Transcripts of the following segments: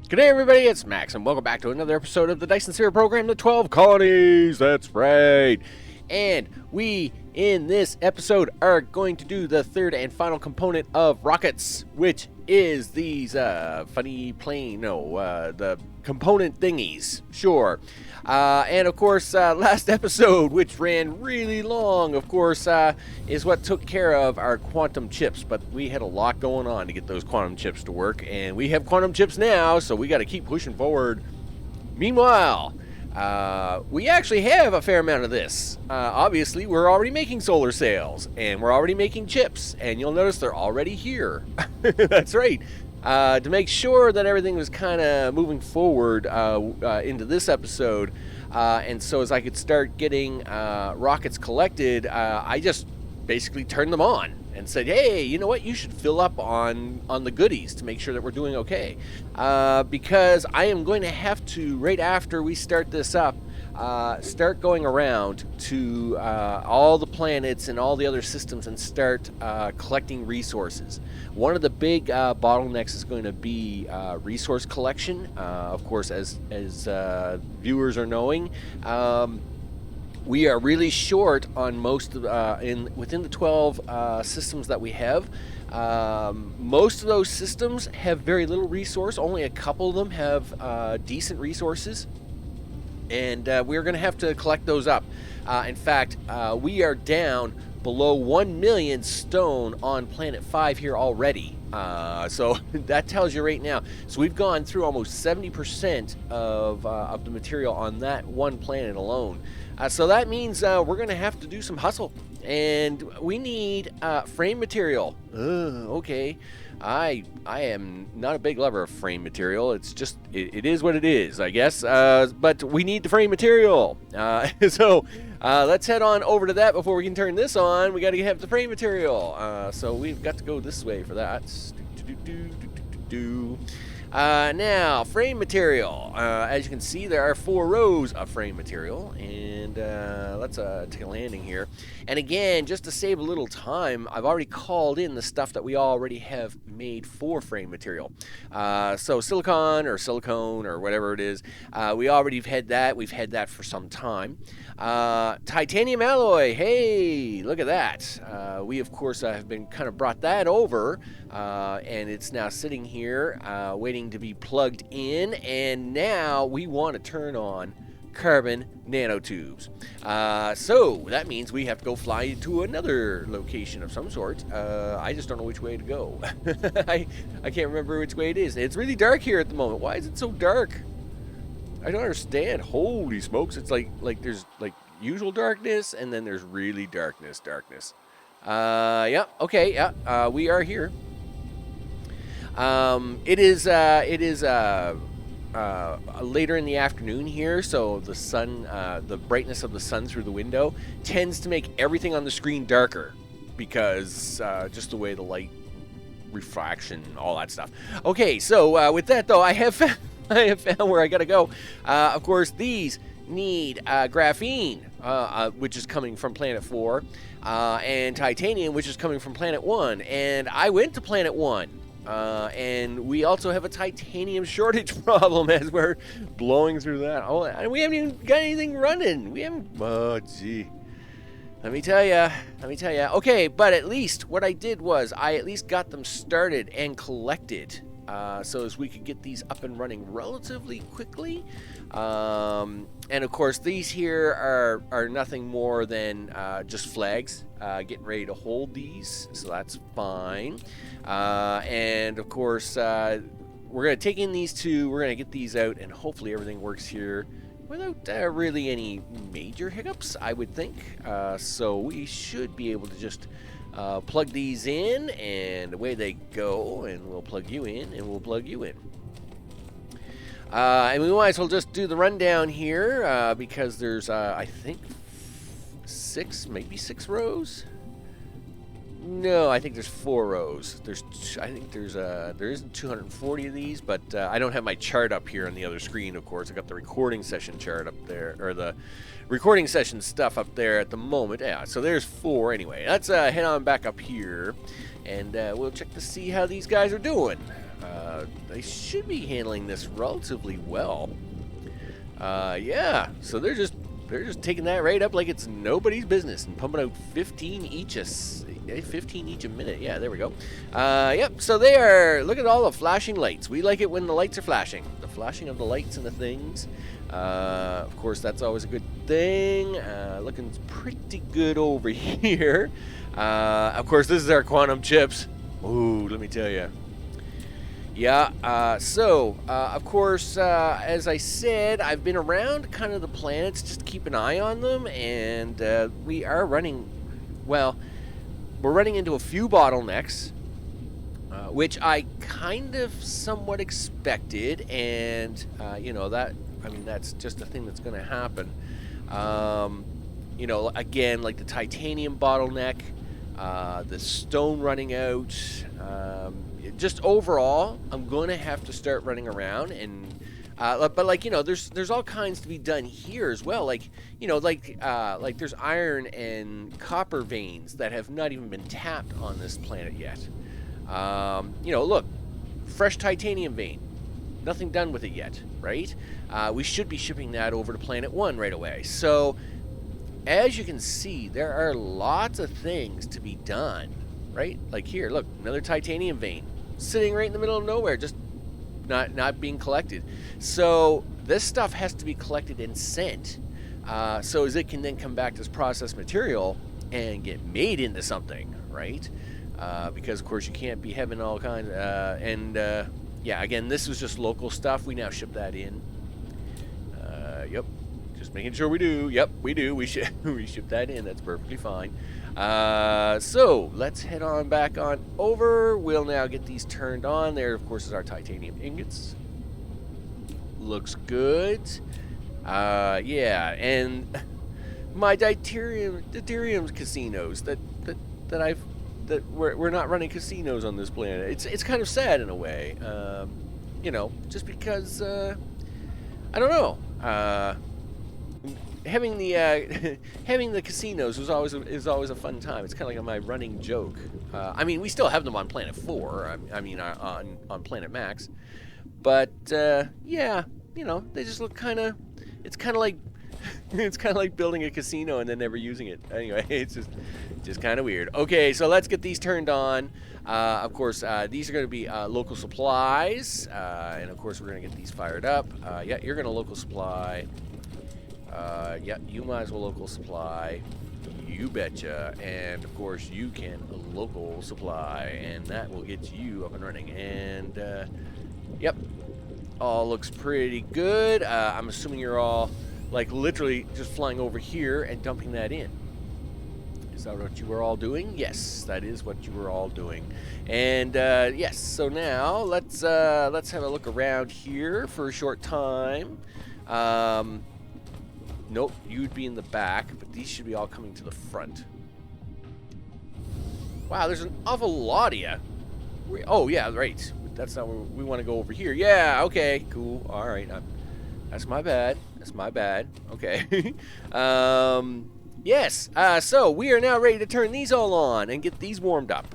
Good day, everybody. It's Max, and welcome back to another episode of the Dyson Sphere Program, the 12 Colonies. That's right. And we, in this episode, are going to do the third and final component of rockets, which is these funny plane, the component thingies. Sure. And of course, last episode, which ran really long, of course, is what took care of our quantum chips. But we had a lot going on to get those quantum chips to work, and we have quantum chips now, so we got to keep pushing forward. Meanwhile, we actually have a fair amount of this. Obviously, we're already making solar sails, and we're already making chips, and you'll notice they're already here. That's right. To make sure that everything was kind of moving forward into this episode, and so as I could start getting rockets collected, I just basically turned them on and said, hey, you know what, you should fill up on the goodies to make sure that we're doing okay. Because I am going to have to, right after we start this up, start going around to all the planets and all the other systems and start collecting resources. One of the big bottlenecks is going to be resource collection. Of course, as viewers are knowing, we are really short on most of within the 12 systems that we have. Most of those systems have very little resource. Only a couple of them have decent resources, and we're going to have to collect those up. In fact, we are down below 1 million stone on planet 5 here already. So that tells you right now. So we've gone through almost 70% of the material on that one planet alone. So that means we're going to have to do some hustle. And we need frame material. Okay. I am not a big lover of frame material. It's just, it is what it is, I guess. But we need the frame material. So let's head on over to that before we can turn this on. We got to have the frame material. So we've got to go this way for that. Now, frame material. As you can see, there are 4 rows of frame material, and let's take a landing here. And again, just to save a little time, I've already called in the stuff that we already have made for frame material. So silicon or silicone or whatever it is, we already have had that. We've had that for some time. Titanium alloy. Hey, look at that. We, of course, have been kind of brought that over, and it's now sitting here waiting to be plugged in, and now we want to turn on carbon nanotubes. So that means we have to go fly to another location of some sort. I just don't know which way to go. I can't remember which way it is. It's really dark here at the moment. Why is it so dark? I don't understand. Holy smokes. It's like there's like usual darkness, and then there's really darkness. Yeah, okay, yeah, we are here. It is later in the afternoon here, so the sun, the brightness of the sun through the window tends to make everything on the screen darker because just the way the light refraction, all that stuff. Okay, so with that though, I have found where I gotta go. Of course, these need graphene, which is coming from Planet 4, and titanium, which is coming from Planet 1. And I went to Planet 1. And we also have a titanium shortage problem as we're blowing through that. Oh, and we haven't even got anything running. We haven't. Oh, gee. Let me tell ya. Okay, but at least what I did was I at least got them started and collected, so as we could get these up and running relatively quickly. And of course, these here are nothing more than just flags, getting ready to hold these, so that's fine. And of course, we're going to take in these two, we're going to get these out, and hopefully everything works here without really any major hiccups, I would think. So we should be able to just plug these in, and away they go, and we'll plug you in, and we'll plug you in. And we might as well just do the rundown here, because there's, I think, 6 rows? No, I think there's 4 rows. I think there isn't 240 of these, but I don't have my chart up here on the other screen, of course. I got the recording session chart up there, or the recording session stuff up there at the moment. Yeah, so there's 4 anyway. Let's head on back up here, and we'll check to see how these guys are doing. They should be handling this relatively well. Yeah, so they're just taking that rate up like it's nobody's business and pumping out 15 each a minute. Yeah, there we go. Yep, so they are, look at all the flashing lights. We like it when the lights are flashing. The flashing of the lights and the things. Of course, that's always a good thing. Looking pretty good over here. Of course, this is our quantum chips. Ooh, let me tell you. Yeah, of course, as I said, I've been around kind of the planets just to keep an eye on them, and we are running, well, we're running into a few bottlenecks, which I kind of somewhat expected, and, you know, that's just a thing that's going to happen. You know, again, like the titanium bottleneck, the stone running out, just overall, I'm going to have to start running around and, but like, you know, there's all kinds to be done here as well. Like, you know, like there's iron and copper veins that have not even been tapped on this planet yet. You know, look, fresh titanium vein, nothing done with it yet, right? We should be shipping that over to Planet 1 right away. So, as you can see, there are lots of things to be done, right? Like here, look, another titanium vein sitting right in the middle of nowhere, just not being collected. So this stuff has to be collected and sent, so as it can then come back as processed material and get made into something, right? Because of course you can't be having all kinds. Yeah, again, this was just local stuff. We now ship that in. Yep. Just making sure we do. Yep, we do. We ship that in. That's perfectly fine. So let's head on back on over. We'll now get these turned on. There, of course, is our titanium ingots. Looks good. Yeah, and my deuterium casinos that we're not running casinos on this planet. It's kind of sad in a way. You know, just because I don't know. Having the casinos is always a fun time. It's kind of like my running joke. I mean, we still have them on Planet 4. I mean, on Planet Max, but yeah, you know, they just look kind of. It's kind of like building a casino and then never using it. Anyway, it's just kind of weird. Okay, so let's get these turned on. Of course, these are going to be local supplies, and of course, we're going to get these fired up. Yeah, you're going to local supply. Yeah, you might as well local supply. You betcha. And of course, you can local supply, and that will get you up and running. And yep, all looks pretty good. I'm assuming you're all like literally just flying over here and dumping that in. Is that what you were all doing? Yes, that is what you were all doing. And yes, so now let's have a look around here for a short time. Nope, you'd be in the back, but these should be all coming to the front. Wow, there's an awful lot of you. Oh, yeah, right. That's not where we want to go over here. Yeah, okay, cool. All right, that's my bad. That's my bad. Okay. Yes, so we are now ready to turn these all on and get these warmed up.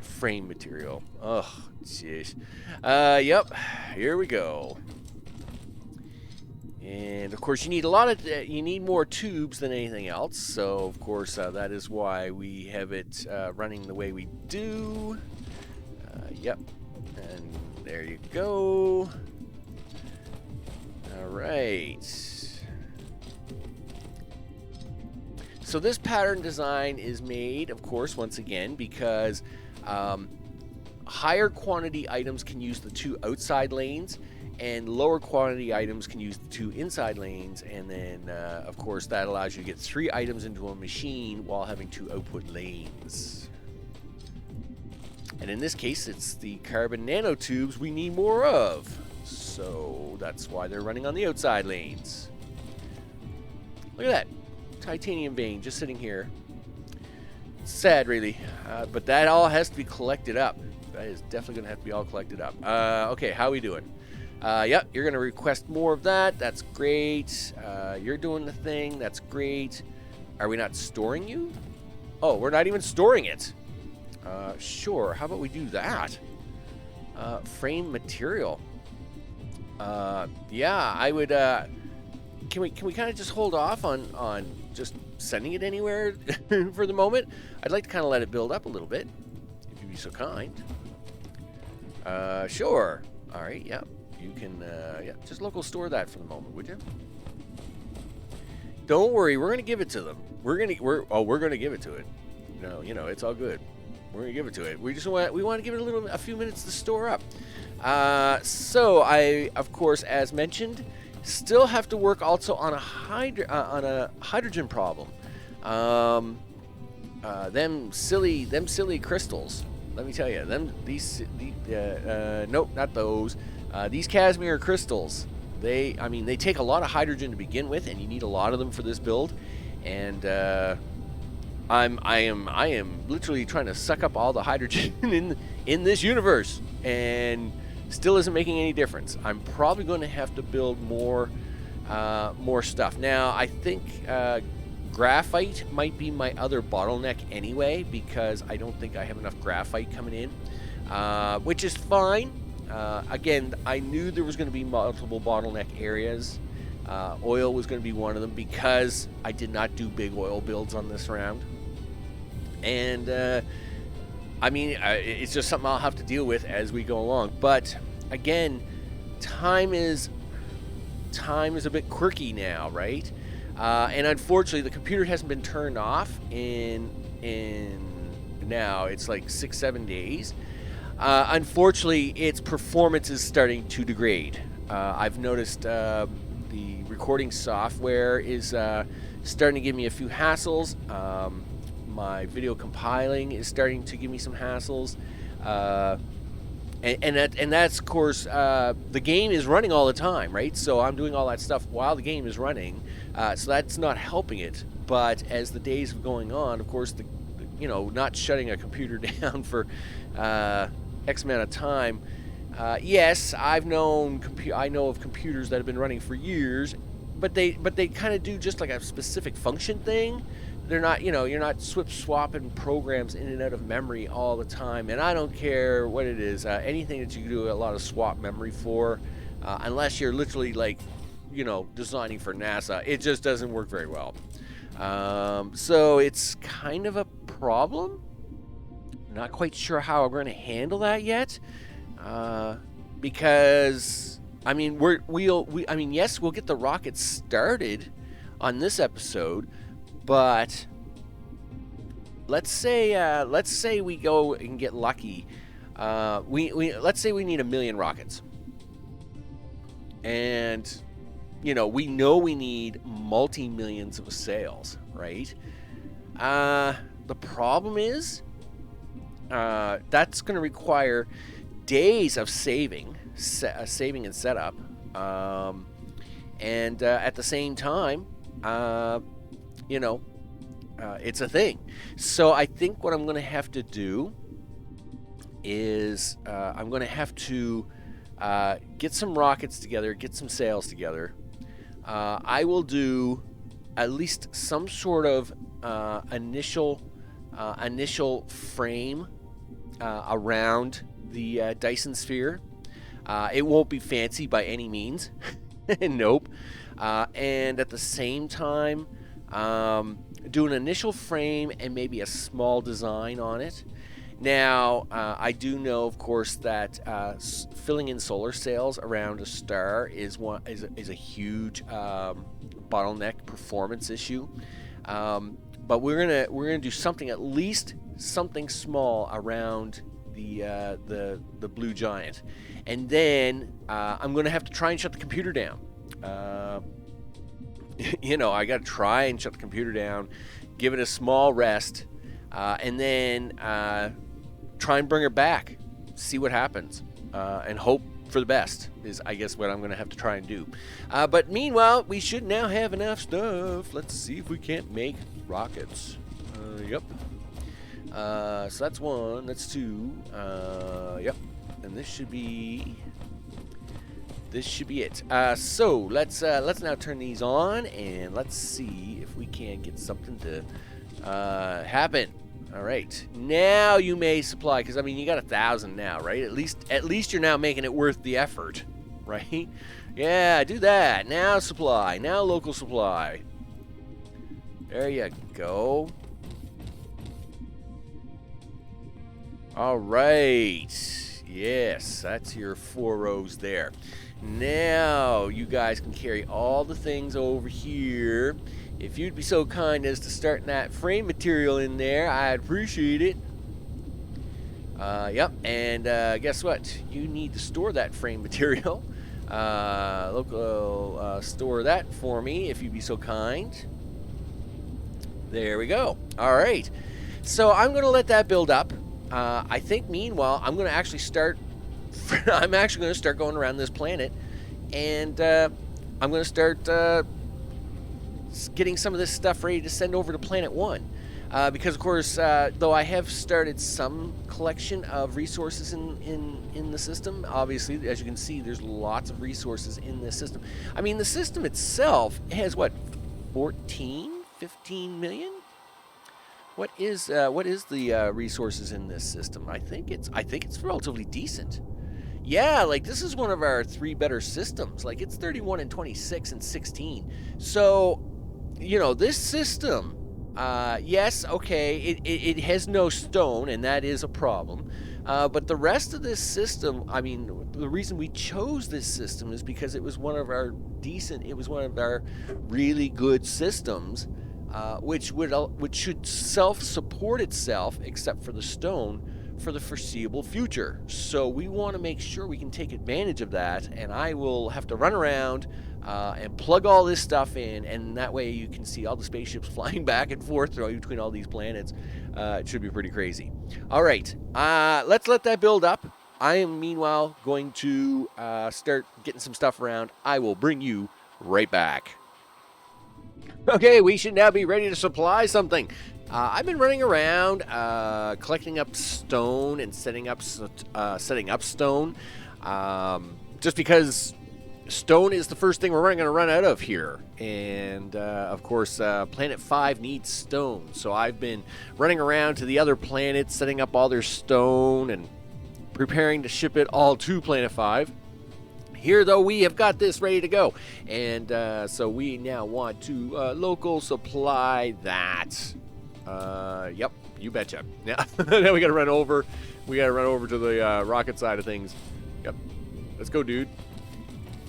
Frame material. Ugh, jeez. Yep, here we go. And of course, you need you need more tubes than anything else. So of course, that is why we have it running the way we do. Yep, and there you go. All right. So this pattern design is made, of course, once again, because higher quantity items can use the 2 outside lanes, and lower quantity items can use the 2 inside lanes, and then of course that allows you to get 3 items into a machine while having 2 output lanes. And in this case, it's the carbon nanotubes we need more of, so that's why they're running on the outside lanes. Look at that titanium vein just sitting here. Sad, really, but that all has to be collected up. That is definitely going to have to be all collected up. Okay, how are we doing? Yep, you're going to request more of that. That's great. You're doing the thing. That's great. Are we not storing you? Oh, we're not even storing it. Sure. How about we do that? Frame material. Yeah, I would. Can we kind of just hold off on just sending it anywhere for the moment? I'd like to kind of let it build up a little bit, if you'd be so kind. Sure. All right. Yeah. You can. Yeah. Just local store that for the moment, would you? Don't worry. We're gonna give it to them. We're gonna give it to it. No, you know, it's all good. We're gonna give it to it. We want to give it a few minutes to store up. So I, of course, as mentioned, still have to work also on a hydrogen problem. Them silly crystals. Let me tell you, nope, not those. These Casimir crystals. I mean, they take a lot of hydrogen to begin with, and you need a lot of them for this build. And I am literally trying to suck up all the hydrogen in this universe, and still isn't making any difference. I'm probably going to have to build more stuff. Now, I think graphite might be my other bottleneck anyway, because I don't think I have enough graphite coming in, which is fine. Again, I knew there was going to be multiple bottleneck areas. Oil was going to be one of them because I did not do big oil builds on this round. And, I mean, it's just something I'll have to deal with as we go along. But, again, time is a bit quirky now, right? And unfortunately, the computer hasn't been turned off in now. It's like 6-7 days. Unfortunately, its performance is starting to degrade. I've noticed the recording software is starting to give me a few hassles. My video compiling is starting to give me some hassles. And that's, of course, the game is running all the time, right? So I'm doing all that stuff while the game is running. So that's not helping it. But as the days are going on, of course, not shutting a computer down for X amount of time. Yes, I know of computers that have been running for years, but they kind of do just like a specific function thing. They're not, you're not swapping programs in and out of memory all the time. And I don't care what it is, anything that you do a lot of swap memory for, unless you're literally like, designing for NASA, it just doesn't work very well. So it's kind of a problem. Not quite sure how we're going to handle that yet, because I mean yes, we'll get the rocket started on this episode, but let's say we go and get lucky. Let's say we need 1 million rockets, and we know we need multi-millions of sales, right? The problem is, that's going to require days of saving and setup, and at the same time, it's a thing. So I think what I'm going to have to do is I'm going to have to get some rockets together, get some sales together. I will do at least some sort of initial frame around the Dyson Sphere. It won't be fancy by any means. Nope. And at the same time, do an initial frame and maybe a small design on it. Now, I do know, of course, that filling in solar sails around a star is a huge bottleneck performance issue. But we're gonna do something, at least something small around the blue giant, and then I'm gonna have to try and shut the computer down. I gotta try and shut the computer down, give it a small rest, and then try and bring her back, see what happens, and hope for the best is, I guess, what I'm going to have to try and do. But meanwhile, we should now have enough stuff. Let's see if we can't make rockets. Yep. So that's 1. That's 2. Yep. And this should be it. So let's now turn these on, and let's see if we can get something to happen. All right. Now you may supply, because I mean you got 1,000 now, right? At least you're now making it worth the effort, right? Yeah, do that. Now supply. Now local supply. There you go. All right. Yes, that's your 4 rows there. Now you guys can carry all the things over here. If you'd be so kind as to start that frame material in there, I'd appreciate it. Yep, and guess what? You need to store that frame material. Local, store that for me if you'd be so kind. There we go. All right. So I'm going to let that build up. I think meanwhile, I'm going to actually start... I'm actually going to start going around this planet. And I'm going to start getting some of this stuff ready to send over to Planet 1. Because, of course, though I have started some collection of resources in the system, obviously, as you can see, there's lots of resources in this system. I mean, the system itself has, what, 15 million? What is the resources in this system? I think it's relatively decent. Yeah, like this is one of our 3 better systems. Like it's 31 and 26 and 16. So, you know, this system, yes, okay, it has no stone, and that is a problem. But the rest of this system, I mean, the reason we chose this system is because it was one of our really good systems, which should self-support itself, except for the stone, for the foreseeable future. So we want to make sure we can take advantage of that, and I will have to run around and plug all this stuff in, and that way you can see all the spaceships flying back and forth between all these planets. It should be pretty crazy. All right, let's let that build up. I am meanwhile going to start getting some stuff around. I will bring you right back. Okay, we should now be ready to supply something. I've been running around collecting up stone and setting up stone, just because stone is the first thing we're going to run out of here. And of course, Planet 5 needs stone. So I've been running around to the other planets, setting up all their stone and preparing to ship it all to Planet 5. Here, though, we have got this ready to go. And so we now want to local supply that. Yep, you betcha. Yeah, now we gotta run over. We gotta run over to the rocket side of things. Yep, let's go, dude.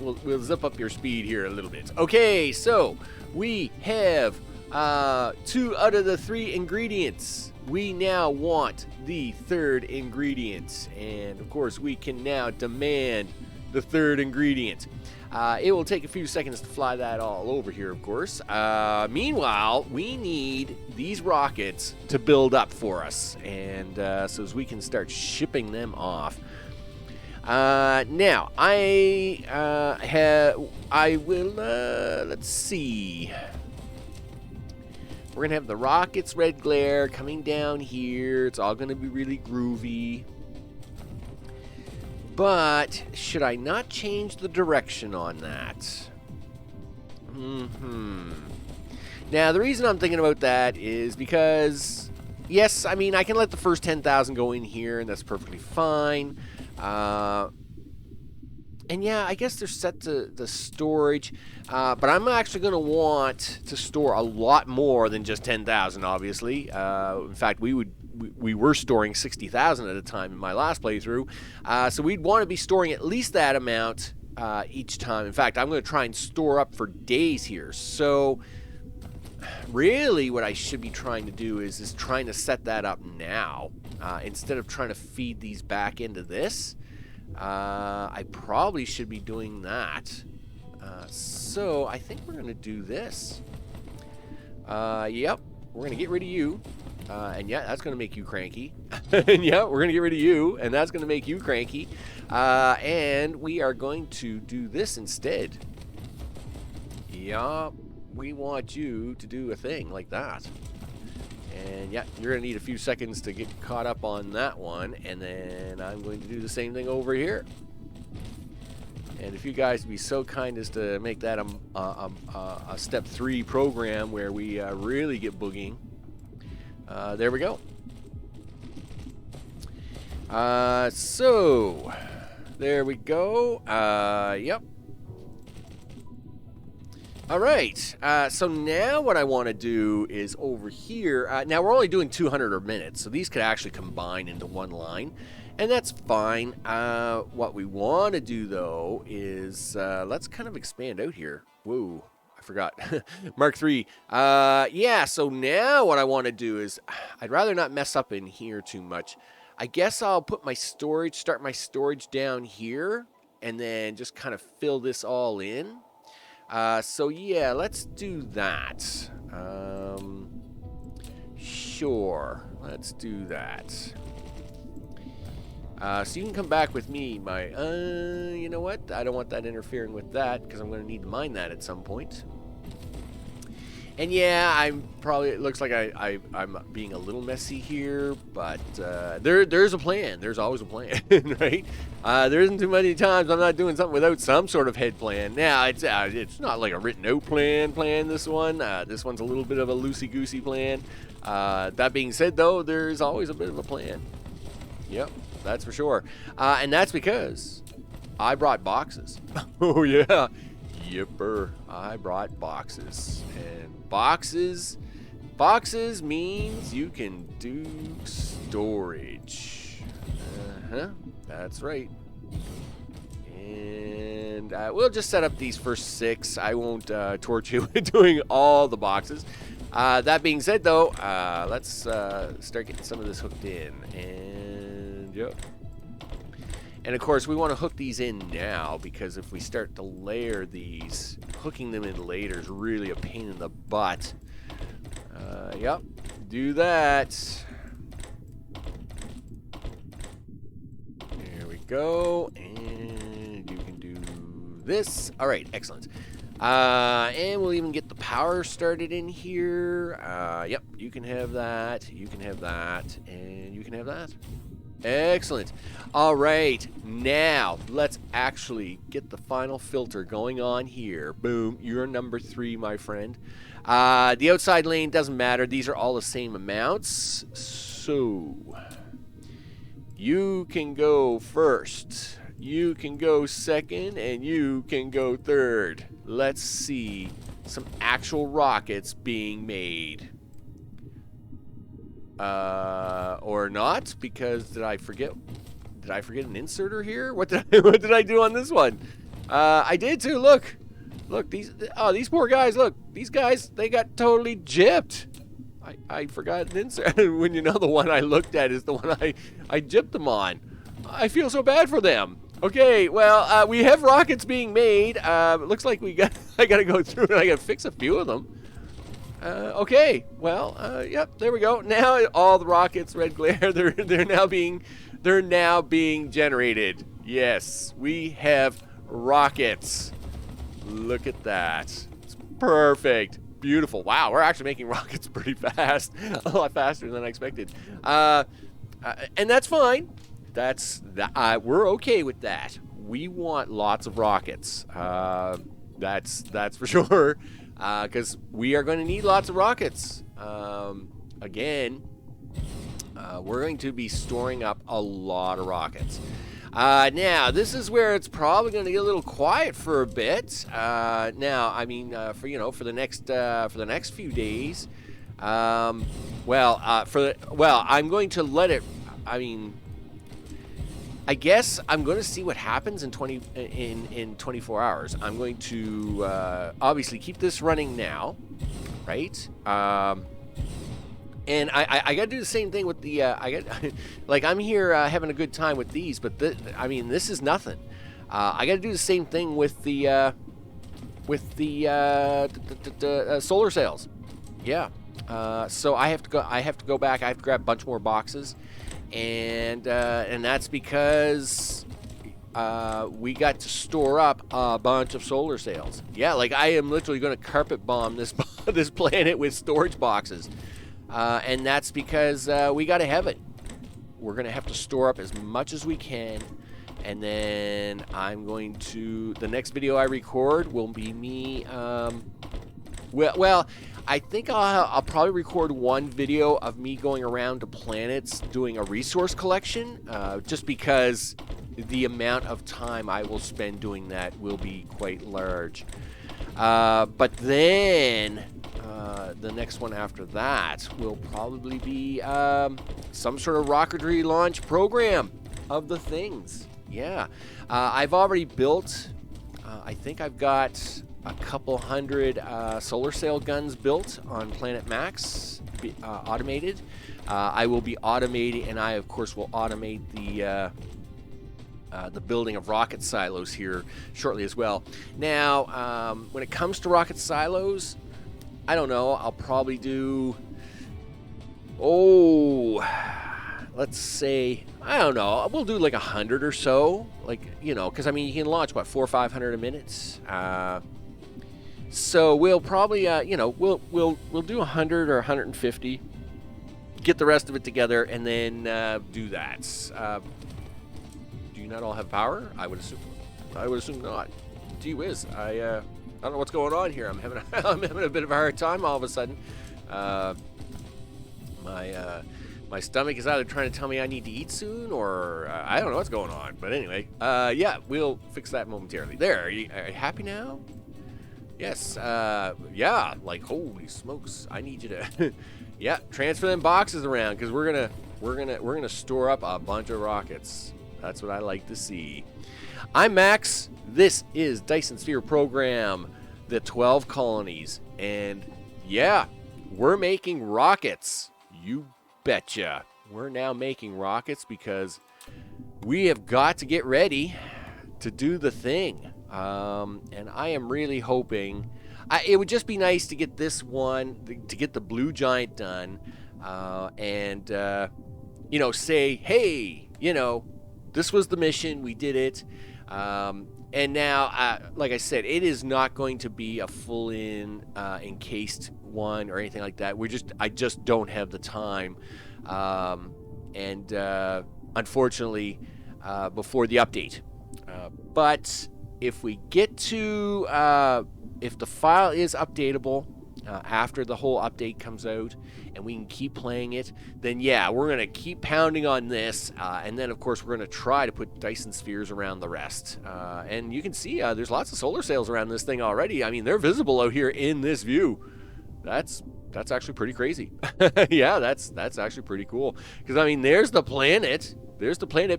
We'll zip up your speed here a little bit. Okay, so we have 2 out of the 3 ingredients. We now want the 3rd ingredient, and of course, we can now demand the 3rd ingredient. It will take a few seconds to fly that all over here, of course. Meanwhile, we need these rockets to build up for us, and so as we can start shipping them off. Now, I will, let's see. We're going to have the rockets red glare coming down here. It's all going to be really groovy. But should I not change the direction on that? Now, the reason I'm thinking about that is because, yes, I mean, I can let the first 10,000 go in here, and that's perfectly fine. And yeah, I guess they're set to the storage, but I'm actually going to want to store a lot more than just 10,000, obviously. In fact, we were storing 60,000 at a time in my last playthrough, so we'd want to be storing at least that amount each time. In fact, I'm going to try and store up for days here. So really what I should be trying to do is trying to set that up now, instead of trying to feed these back into this. I probably should be doing that. So I think we're going to do this. Yep, we're going to get rid of you. And yeah, that's going to make you cranky. And yeah, we're going to get rid of you, and that's going to make you cranky. And we are going to do this instead. Yeah, we want you to do a thing like that. And yeah, you're going to need a few seconds to get caught up on that one. And then I'm going to do the same thing over here. And if you guys would be so kind as to make that a step 3 program where we really get boogieing. There we go. So there we go. Yep. All right. So now what I want to do is over here. Now we're only doing 200 a minute, so these could actually combine into one line, and that's fine. What we want to do though is let's kind of expand out here. Whoa, I forgot. Mark 3. Yeah. So now what I want to do is I'd rather not mess up in here too much. I guess I'll put my storage, start my storage down here, and then just kind of fill this all in. So yeah, let's do that. Sure, let's do that. So you can come back with me, you know what? I don't want that interfering with that, because I'm going to need to mine that at some point. And yeah, it looks like I'm being a little messy here, but there's a plan. There's always a plan, right? There isn't too many times I'm not doing something without some sort of head plan. Now, it's not like a written out plan, this one. This one's a little bit of a loosey-goosey plan. That being said, though, there's always a bit of a plan. Yep, that's for sure. And that's because I brought boxes. Oh, yeah. Yipper, I brought boxes. And boxes means you can do storage. That's right. And we'll just set up these first 6. I won't torture you with doing all the boxes. That being said, though, let's start getting some of this hooked in. And yep. And of course, we want to hook these in now, because if we start to layer these, hooking them in later is really a pain in the butt. Yep, do that. There we go, and you can do this. All right, excellent. And we'll even get the power started in here. Yep, you can have that, you can have that, and you can have that. Excellent. All right, now let's actually get the final filter going on here. Boom, you're number 3, my friend. The outside lane doesn't matter. These are all the same amounts. So you can go first, you can go second, and you can go third. Let's see some actual rockets being made. Or not, because did I forget an inserter here? What did I do on this one? I did too. Look, these poor guys. Look, these guys, they got totally gypped. I forgot an insert. When you know the one I looked at is the one I gypped them on. I feel so bad for them. Okay, well, we have rockets being made. Looks like I gotta go through and I gotta fix a few of them. Okay, well, yep, there we go. Now all the rockets, red glare, they're now being generated. Yes, we have rockets. Look at that. It's perfect. Beautiful. Wow, we're actually making rockets pretty fast. A lot faster than I expected. And that's fine. We're okay with that. We want lots of rockets. That's for sure. Because we are going to need lots of rockets. Again, we're going to be storing up a lot of rockets. Now, this is where it's probably going to get a little quiet for a bit. Now, I mean, for the next few days. I'm going to let it. I mean, I guess I'm going to see what happens in 24 hours. I'm going to obviously keep this running now, right? And I got to do the same thing with the I'm here having a good time with these, but this is nothing. I got to do the same thing with the solar sails. Yeah. So I have to go back. I have to grab a bunch more boxes. And that's because we got to store up a bunch of solar sails. Yeah, like I am literally going to carpet bomb this this planet with storage boxes, and that's because we got to have it. We're going to have to store up as much as we can, and then the next video I record will be me Well, I think I'll probably record one video of me going around to planets doing a resource collection, just because the amount of time I will spend doing that will be quite large. But then the next one after that will probably be some sort of rocketry launch program of the things. Yeah. I've already built, I think I've got a couple hundred solar sail guns built on Planet Max, automated. I will be automating, and I of course will automate the building of rocket silos here shortly as well. Now, when it comes to rocket silos, I don't know. I'll probably do, let's say, I don't know. We'll do like 100 or so, like, you know, because I mean you can launch what 400 or 500 a minute. So we'll probably, you know, we'll do 100 or 150. Get the rest of it together, and then do that. Do you not all have power? I would assume not. Gee whiz, I don't know what's going on here. I'm having a bit of a hard time all of a sudden. My stomach is either trying to tell me I need to eat soon, or I don't know what's going on. But anyway, yeah, we'll fix that momentarily. There, are you happy now? Yes. Yeah. Like, holy smokes, I need you to, yeah, transfer them boxes around, because we're gonna store up a bunch of rockets. That's what I like to see. I'm Max. This is Dyson Sphere Program, the 12 colonies, and yeah, we're making rockets. You betcha. We're now making rockets because we have got to get ready to do the thing. And I am really hoping, it would just be nice to get this one, to get the Blue Giant done, and you know, say, hey, you know, this was the mission, we did it. And now, like I said, it is not going to be a full-in encased one or anything like that. I just don't have the time. And unfortunately, before the update. But if we get to, if the file is updatable after the whole update comes out, and we can keep playing it, then yeah, we're going to keep pounding on this, and then of course we're going to try to put Dyson Spheres around the rest. And you can see there's lots of solar sails around this thing already. I mean, they're visible out here in this view. That's actually pretty crazy. Yeah, that's actually pretty cool, because I mean, there's the planet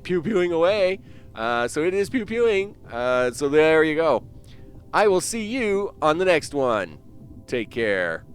pew-pewing away. So it is pew-pewing. So there you go. I will see you on the next one. Take care.